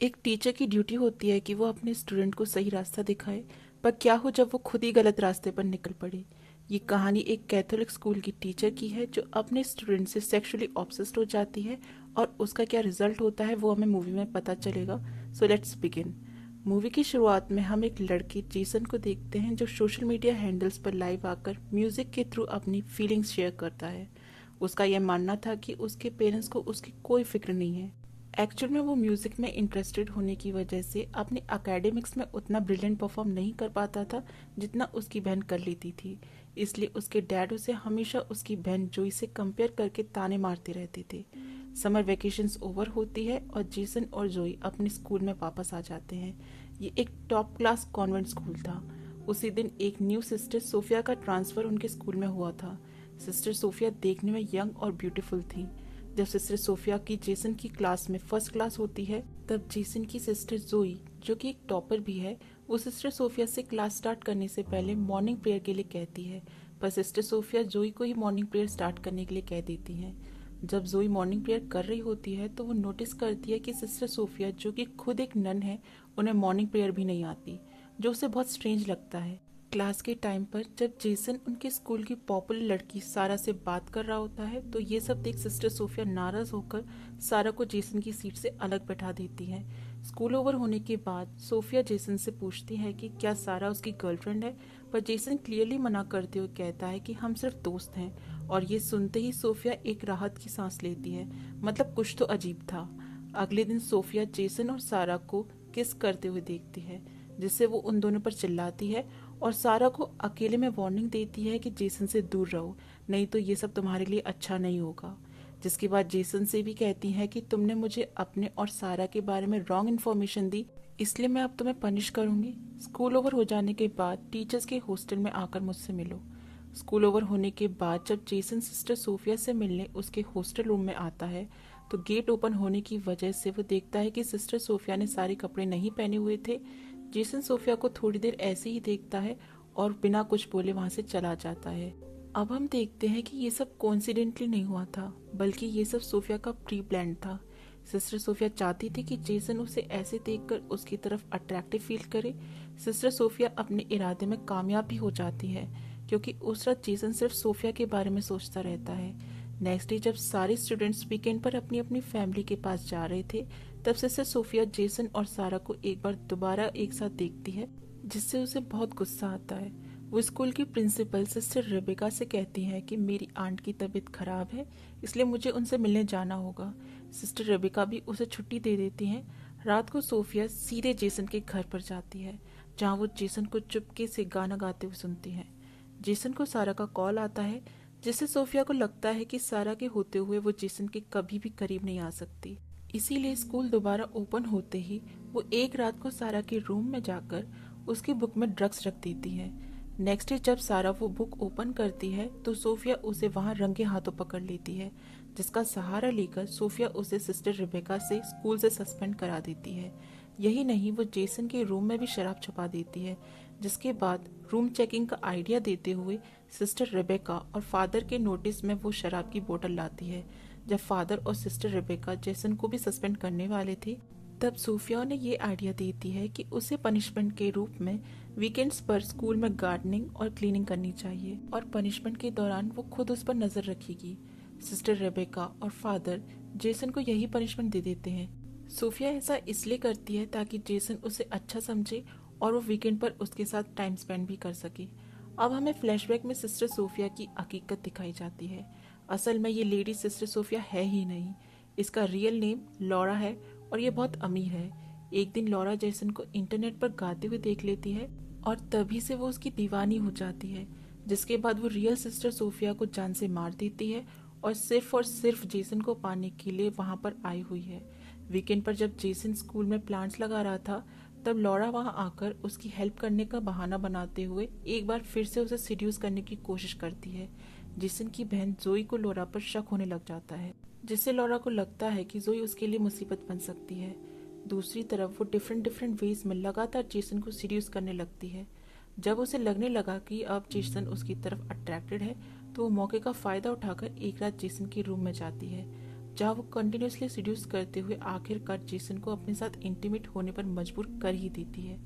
एक टीचर की ड्यूटी होती है कि वो अपने स्टूडेंट को सही रास्ता दिखाए, पर क्या हो जब वो खुद ही गलत रास्ते पर निकल पड़े। ये कहानी एक कैथोलिक स्कूल की टीचर की है जो अपने स्टूडेंट से सेक्सुअली ऑब्सेस्ड हो जाती है, और उसका क्या रिजल्ट होता है वो हमें मूवी में पता चलेगा। So let's begin. मूवी की शुरुआत में हम एक लड़के जेसन को देखते हैं जो सोशल मीडिया हैंडल्स पर लाइव आकर म्यूजिक के थ्रू अपनी फीलिंग्स शेयर करता है। उसका यह मानना था कि उसके पेरेंट्स को उसकी कोई फिक्र नहीं है। एक्चुअल में वो म्यूज़िक में इंटरेस्टेड होने की वजह से अपने एकेडमिक्स में उतना ब्रिलियंट परफॉर्म नहीं कर पाता था जितना उसकी बहन कर लेती थी। इसलिए उसके डैड उसे हमेशा उसकी बहन जोई से कंपेयर करके ताने मारते रहते थे। समर वेकेशंस ओवर होती है और जेसन और जोई अपने स्कूल में वापस आ जाते हैं। ये एक टॉप क्लास कॉन्वेंट स्कूल था। उसी दिन एक न्यू सिस्टर सोफिया का ट्रांसफ़र उनके स्कूल में हुआ था। सिस्टर सोफिया देखने में यंग और ब्यूटीफुल थी। जब सिस्टर सोफिया की जेसन की क्लास में फर्स्ट क्लास होती है, तब जेसन की सिस्टर जोई, जो कि एक टॉपर भी है, वो सिस्टर सोफिया से क्लास स्टार्ट करने से पहले मॉर्निंग प्रेयर के लिए कहती है। पर सिस्टर सोफिया जोई को ही मॉर्निंग प्रेयर स्टार्ट करने के लिए कह देती हैं। जब जोई मॉर्निंग प्रेयर कर रही होती है तो वो नोटिस करती है कि सिस्टर सोफिया, जो कि खुद एक नन है, उन्हें मॉर्निंग प्रेयर भी नहीं आती, जो उसे बहुत स्ट्रेंज लगता है। क्लास के टाइम पर जब जेसन उनके स्कूल की पॉपुलर लड़की सारा से बात कर रहा होता है, तो ये सब देख सिस्टर सोफिया नाराज होकर सारा को जेसन की सीट से अलग बैठा देती है। स्कूल ओवर होने के बाद सोफिया जेसन से पूछती है कि क्या सारा उसकी गर्लफ्रेंड है, पर जेसन क्लियरली मना करते हुए कहता है कि हम सिर्फ दोस्त हैं। और ये सुनते ही सोफिया एक राहत की सांस लेती है, मतलब कुछ तो अजीब था। अगले दिन सोफिया जेसन और सारा को किस करते हुए देखती है, जिससे वो उन दोनों पर चिल्लाती है और सारा को अकेले में वार्निंग देती है कि जेसन से दूर रहो, नहीं तो ये सब तुम्हारे लिए अच्छा नहीं होगा। जिसके बाद जेसन से भी कहती है कि तुमने मुझे अपने और सारा के बारे में रॉन्ग इन्फॉर्मेशन दी, इसलिए मैं अब तुम्हें पनिश करूंगी। स्कूल ओवर हो जाने के बाद टीचर्स के हॉस्टल में आकर मुझसे मिलो। स्कूल ओवर होने के बाद जब जेसन सिस्टर सोफिया से मिलने उसके हॉस्टल रूम में आता है, तो गेट ओपन होने की वजह से वो देखता है कि सिस्टर सोफिया ने सारे कपड़े नहीं पहने हुए थे। जेसन सोफिया को थोड़ी देर ऐसे ही देखता है और बिना कुछ बोले वहां से चला जाता है। अब हम देखते हैं कि ये सब कोइंसिडेंटली नहीं हुआ था, बल्कि ये सब सोफिया का प्री प्लान था। सिस्टर सोफिया चाहती थी कि जेसन उसे ऐसे देखकर उसकी तरफ अट्रैक्टिव फील करे। सिस्टर सोफिया अपने इरादे में कामयाब भी हो जाती है, क्योंकि उस रात जेसन सिर्फ सोफिया के बारे में सोचता रहता है। नेक्स्ट डे जब सारे स्टूडेंट्स वीकेंड पर अपनी अपनी फैमिली के पास जा रहे थे, तब सिस्टर सोफिया जेसन और सारा को एक बार दोबारा एक साथ देखती है, जिससे उसे बहुत गुस्सा आता है। वो स्कूल की प्रिंसिपल सिस्टर रेबेका से कहती है कि मेरी आंट की तबीयत खराब है, इसलिए मुझे उनसे मिलने जाना होगा। सिस्टर रेबेका भी उसे छुट्टी दे देती हैं। रात को सोफिया सीधे जेसन के घर पर जाती है, जहाँ वो जेसन को चुपके से गाना गाते हुए सुनती है। जेसन को सारा का कॉल आता है, जिससे सोफिया को लगता है कि सारा के होते हुए वो जेसन के कभी भी करीब नहीं आ सकती। इसीलिए स्कूल दोबारा ओपन होते ही वो एक रात को सारा के रूम में जाकर उसकी बुक में ड्रग्स रख देती है। नेक्स्ट डे जब सारा वो बुक ओपन करती है, तो सोफिया उसे वहां रंगे हाथों पकड़ लेती है, जिसका सहारा लेकर सोफिया उसे सिस्टर रिबेका से स्कूल से सस्पेंड करा देती है। यही नहीं, वो जेसन के रूम में भी शराब छुपा देती है, जिसके बाद रूम चेकिंग का आइडिया देते हुए सिस्टर रेबेका और फादर के नोटिस में वो शराब की बोतल लाती है। जब फादर और सिस्टर रेबेका जेसन को भी सस्पेंड करने वाले थे, तब सोफिया ने ये आइडिया देती है कि उसे पनिशमेंट के रूप में वीकेंड्स पर स्कूल में गार्डनिंग और क्लीनिंग करनी चाहिए, और पनिशमेंट के दौरान वो खुद उस पर नजर रखेगी। सिस्टर रेबेका और फादर जेसन को यही पनिशमेंट दे देते हैं। सोफिया ऐसा इसलिए करती है ताकि जेसन उसे अच्छा समझे और वो वीकेंड पर उसके साथ टाइम स्पेंड भी कर सके। अब हमें फ्लैशबैक में सिस्टर सोफिया की हकीकत दिखाई जाती है। असल में ये लेडी सिस्टर सोफिया है ही नहीं, इसका रियल नेम लॉरा है और ये बहुत अमीर है। एक दिन लॉरा जेसन को इंटरनेट पर गाते हुए देख लेती है और तभी से वो उसकी दीवानी हो जाती है, जिसके बाद वो रियल सिस्टर सोफिया को जान से मार देती है और सिर्फ जेसन को पाने के लिए वहां पर आई हुई है। वीकेंड पर जब जेसन स्कूल में प्लांट्स लगा रहा था, तब लॉरा वहां आकर उसकी हेल्प करने का बहाना बनाते हुए एक बार फिर से उसे सिड्यूस करने की कोशिश करती है। जेसन की बहन जोई को लॉरा पर शक होने लग जाता है, जिससे लॉरा को लगता है कि जोई उसके लिए मुसीबत बन सकती है। दूसरी तरफ वो डिफरेंट डिफरेंट वेज में लगातार जेसन को सीड्यूस करने लगती है। जब उसे लगने लगा कि अब जेसन उसकी तरफ अट्रैक्टेड है, तो वो मौके का फायदा उठाकर एक रात जेसन के रूम में जाती है। जहाँ वो कंटिन्यूसली सीड्यूस करते हुए आखिरकार जेसन को अपने साथ इंटीमेट होने पर मजबूर कर ही देती है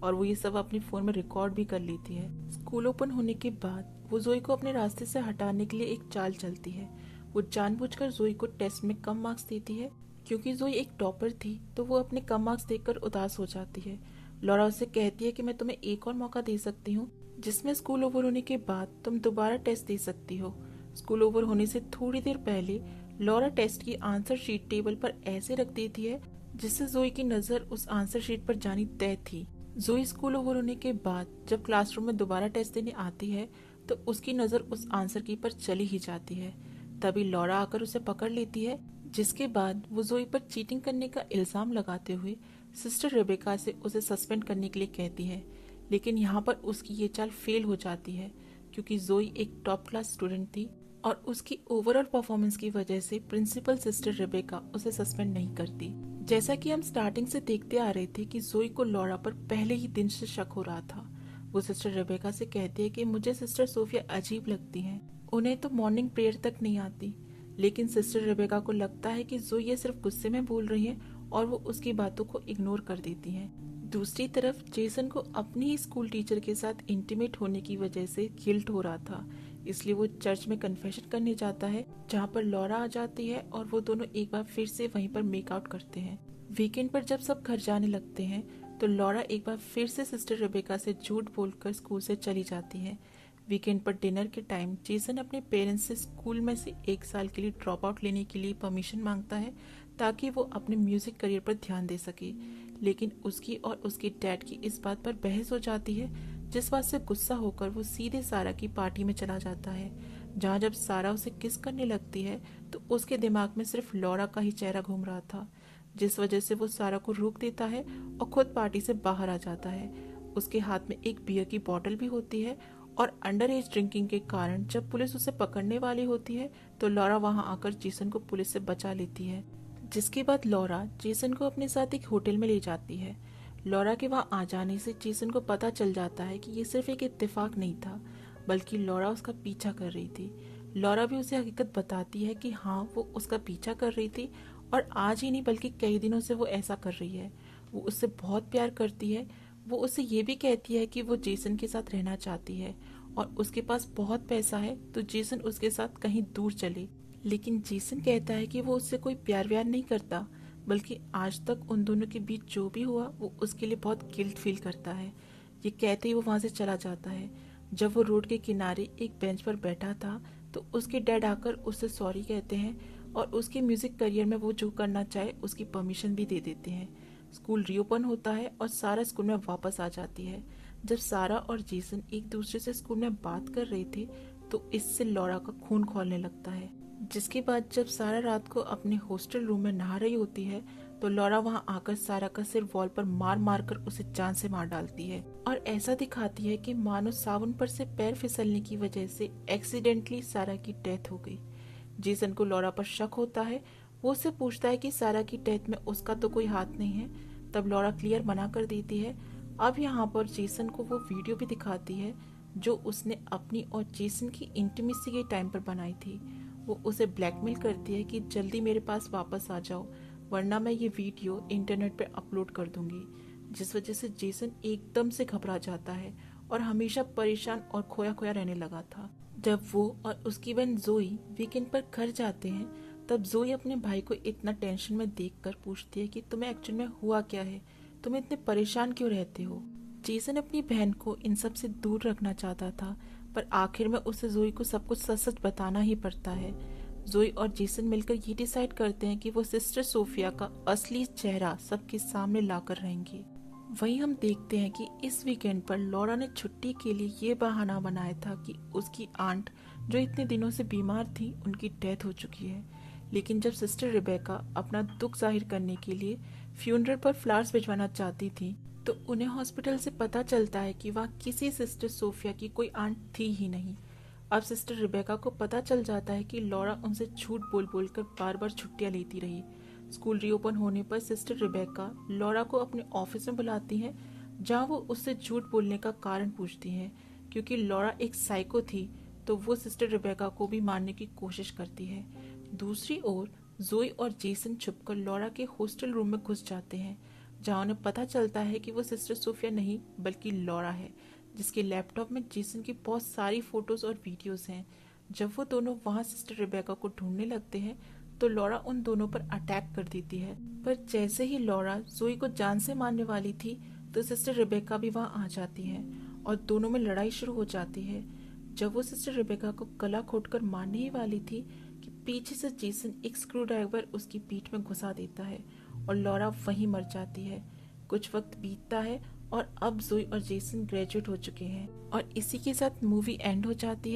और वो ये सब अपनी फोन में रिकॉर्ड भी कर लेती है। स्कूल ओपन होने के बाद वो जोई को अपने रास्ते से हटाने के लिए एक चाल चलती है। वो जानबूझकर जोई को टेस्ट में कम मार्क्स देती है। क्योंकि जोई एक टॉपर थी तो वो अपने कम मार्क्स देखकर उदास हो जाती है। लॉरा उसे कहती है कि मैं तुम्हें एक और मौका दे सकती हूँ जिसमें स्कूल ओवर होने के बाद तुम दोबारा टेस्ट दे सकती हो। स्कूल ओवर होने से थोड़ी देर पहले लॉरा टेस्ट की आंसर शीट टेबल पर ऐसे रख देती है जिससे जोई की नजर उस आंसर शीट पर जानी तय थी। जोई स्कूल ओवर होने के बाद जब क्लासरूम में दोबारा टेस्ट देने आती है तो उसकी नजर उस आंसर की पर चली ही जाती है। तभी लॉरा आकर उसे पकड़ लेती है, जिसके बाद वो जोई पर चीटिंग करने का इल्जाम लगाते हुए सिस्टर रेबेका से उसे सस्पेंड करने के लिए कहती है। लेकिन यहाँ पर उसकी ये चाल फेल हो जाती है क्योंकि जोई एक टॉप क्लास स्टूडेंट थी और उसकी ओवरऑल परफॉर्मेंस की वजह से प्रिंसिपल सिस्टर रेबेका उसे सस्पेंड नहीं करती। जैसा कि हम स्टार्टिंग से देखते आ रहे थे कि जोई को लॉरा पर पहले ही दिन से शक हो रहा था। वो सिस्टर रेबेका से कहती है कि मुझे सिस्टर सोफिया अजीब लगती हैं, उन्हें तो मॉर्निंग प्रेयर तक नहीं आती। लेकिन सिस्टर रेबेका को लगता है कि जोई ये सिर्फ गुस्से में बोल रही है और वो उसकी बातों को इग्नोर कर देती है। दूसरी तरफ जेसन को अपनी ही स्कूल टीचर के साथ इंटीमेट होने की वजह से गिल्ट हो रहा था, इसलिए वो चर्च में कन्फेशन करने जाता है जहाँ पर लॉरा आ जाती है और वो दोनों एक बार फिर से वहीं पर मेकआउट करते हैं। वीकेंड पर जब सब घर जाने लगते हैं तो लॉरा एक बार फिर से सिस्टर रेबेका से झूठ बोलकर स्कूल से चली जाती है। वीकेंड पर डिनर के टाइम जेसन अपने पेरेंट्स से स्कूल में से 1 साल के लिए ड्रॉप आउट लेने के लिए परमिशन मांगता है ताकि वो अपने म्यूजिक करियर पर ध्यान दे सके। लेकिन उसकी और उसकी डैड की इस बात पर बहस हो जाती है, जिस बात से गुस्सा होकर वो सीधे सारा की पार्टी में चला जाता है, जहाँ जब सारा उसे किस करने लगती है तो उसके दिमाग में सिर्फ लॉरा का ही चेहरा घूम रहा था, जिस वजह से वो सारा को रोक देता है और खुद पार्टी से बाहर आ जाता है। उसके हाथ में एक बियर की बोतल भी होती है और अंडर एज ड्रिंकिंग के कारण जब पुलिस उसे पकड़ने वाली होती है तो लॉरा वहां आकर जेसन को पुलिस से बचा लेती है, जिसके बाद लॉरा जेसन को अपने साथ एक होटल में ले जाती है। लॉरा के वहां आ जाने से जेसन को पता चल जाता है कि ये सिर्फ एक इत्तेफाक नहीं था, बल्कि लॉरा उसका पीछा कर रही थी। लॉरा भी उसे हकीकत बताती है कि हाँ, वो उसका पीछा कर रही थी और आज ही नहीं बल्कि कई दिनों से वो ऐसा कर रही है। वो उससे बहुत प्यार करती है। वो उससे ये भी कहती है कि वो जेसन के साथ रहना चाहती है और उसके पास बहुत पैसा है तो जेसन उसके साथ कहीं दूर चले। लेकिन जेसन कहता है कि वो उससे कोई प्यार व्यार नहीं करता, बल्कि आज तक उन दोनों के बीच जो भी हुआ वो उसके लिए बहुत गिल्ट फील करता है। ये कहते ही वो वहां से चला जाता है। जब वो रोड के किनारे एक बेंच पर बैठा था तो उसके डैड आकर उससे सॉरी कहते हैं और उसके म्यूजिक करियर में वो जो करना चाहे उसकी परमिशन भी दे देते हैं। स्कूल रीओपन होता है और सारा स्कूल में वापस आ जाती है। जब सारा और जेसन एक दूसरे से स्कूल में बात कर रहे थे तो इससे लॉरा का खून खौलने लगता है, जिसके बाद जब सारा रात को अपने हॉस्टल रूम में नहा रही होती है तो लॉरा वहां आकर सारा का सिर वॉल पर मार मार कर उसे जान से मार डालती है और ऐसा दिखाती है कि मानो साबुन पर से पैर फिसलने की वजह से एक्सीडेंटली सारा की डेथ हो गई। जेसन को लॉरा पर शक होता है। वो उससे पूछता है कि सारा की डेथ में उसका तो कोई हाथ नहीं है। तब लॉरा क्लियर मना कर देती है। अब यहाँ पर जेसन को वो वीडियो भी दिखाती है जो उसने अपनी और जेसन की इंटीमेसी के टाइम पर बनाई थी। वो उसे ब्लैकमेल करती है कि जल्दी मेरे पास वापस आ जाओ वरना मैं ये वीडियो इंटरनेट पे अपलोड कर दूंगी, जिस वजह से जेसन एकदम से घबरा जाता है और हमेशा परेशान और खोया खोया रहने लगा था। जब वो और उसकी बहन जोई वीकेंड पर घर जाते हैं तब जोई अपने भाई को इतना टेंशन में देखकर पूछती है कि तुम्हें एक्चुअल में हुआ क्या है, तुम इतने परेशान क्यों रहते हो। जेसन अपनी बहन को इन सब से दूर रखना चाहता था पर आखिर में उसे जोई को सब कुछ सच सच बताना ही पड़ता है। जोई और जेसन मिलकर ये डिसाइड करते हैं कि वो सिस्टर सोफिया का असली चेहरा सबके सामने लाकर रहेंगे। वहीं हम देखते हैं कि इस वीकेंड पर लॉरा ने छुट्टी के लिए ये बहाना बनाया था कि उसकी आंट जो इतने दिनों से बीमार थी उनकी डेथ हो चुकी है। लेकिन जब सिस्टर रिबेका अपना दुख जाहिर करने के लिए फ्यूनरल पर फ्लावर्स भिजवाना चाहती थी तो उन्हें हॉस्पिटल से पता चलता है कि वहाँ किसी सिस्टर सोफिया की कोई आंट थी ही नहीं। अब सिस्टर रिबेका को पता चल जाता है कि लॉरा उनसे झूठ बोल बोल कर बार बार छुट्टियां लेती रही। स्कूल रीओपन होने पर सिस्टर रिबेका लॉरा को अपने ऑफिस में बुलाती है जहाँ वो उससे झूठ बोलने का कारण पूछती है। क्योंकि लॉरा एक साइको थी तो वो सिस्टर रिबेका को भी मारने की कोशिश करती है। दूसरी ओर जोई और जेसन छुपकर लॉरा के हॉस्टल रूम में घुस जाते हैं, जहां उन्हें पता चलता है कि वो सिस्टर सोफिया नहीं बल्कि लॉरा है, जिसके लैपटॉप में जेसन की बहुत सारी फोटोज और वीडियोस हैं। जब वो दोनों वहां सिस्टर रिबेका को ढूंढने लगते हैं तो लॉरा उन दोनों पर अटैक कर देती है। पर जैसे ही लॉरा जोई को जान से मारने वाली थी तो सिस्टर रिबेका भी वहां आ जाती है और दोनों में लड़ाई शुरू हो जाती है। जब वो सिस्टर रिबेका को गला घोटकर मारने ही वाली थी कि पीछे से जेसन एक स्क्रू ड्राइवर उसकी पीठ में घुसा देता है और लॉरा वहीं मर जाती है। कुछ वक्त बीतता है और अब जोई और जेसन ग्रेजुएट हो चुके हैं और इसी के साथ मूवी एंड हो जाती है।